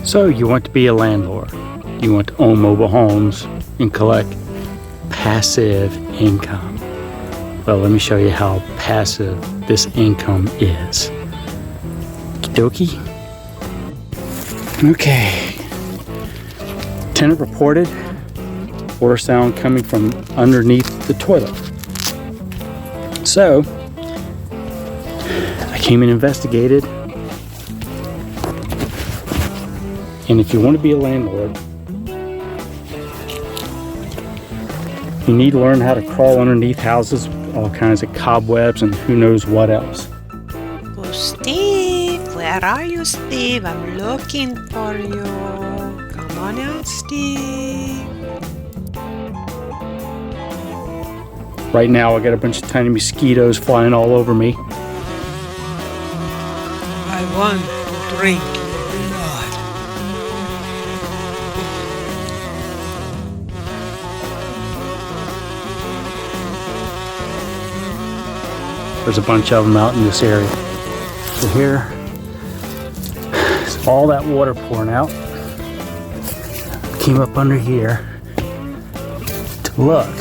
So you want to be a landlord. You want to own mobile homes and collect passive income. Well, let me show you how passive this income is. Okie dokie. Okay. Tenant reported water sound coming from underneath the toilet. So I came and investigated. And if you want to be a landlord, you need to learn how to crawl underneath houses with all kinds of cobwebs and who knows what else. Oh, Steve, where are you, Steve? I'm looking for you. Come on out, Steve. Right now I got a bunch of tiny mosquitoes flying all over me. I want to drink blood. There's a bunch of them out in this area. So here is all that water pouring out. Came up under here to look.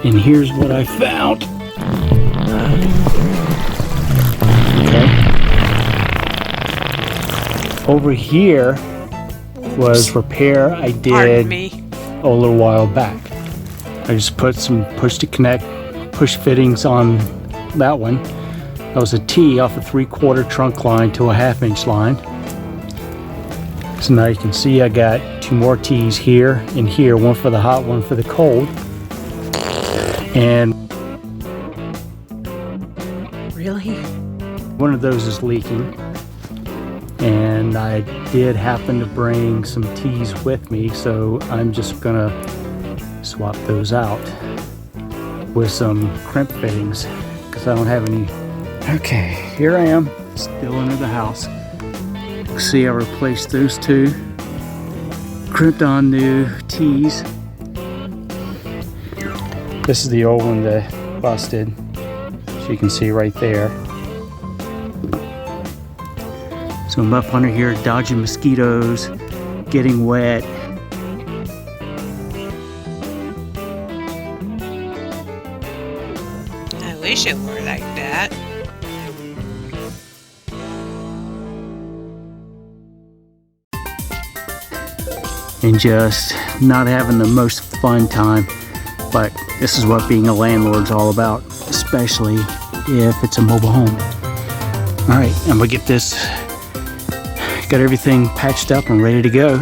And here's what I found. Okay. Over here was repair I did a little while back. I just put some push to connect, push fittings on that one. That was a T off a 3/4 trunk line to a 1/2-inch line. So now you can see I got 2 more T's here and here, one for the hot, one for the cold. And Really? one of those is leaking. And I did happen to bring some T's with me, so I'm just gonna swap those out with some crimp fittings because I don't have any. Okay, here I am, still under the house. See, I replaced those 2, crimped on new T's. This is the old one that busted, so you can see right there. So I'm up under here dodging mosquitoes, getting wet. I wish it were like that. And just not having the most fun time. But this is what being a landlord's all about, especially if it's a mobile home. All right, I'm gonna get this, got everything patched up and ready to go.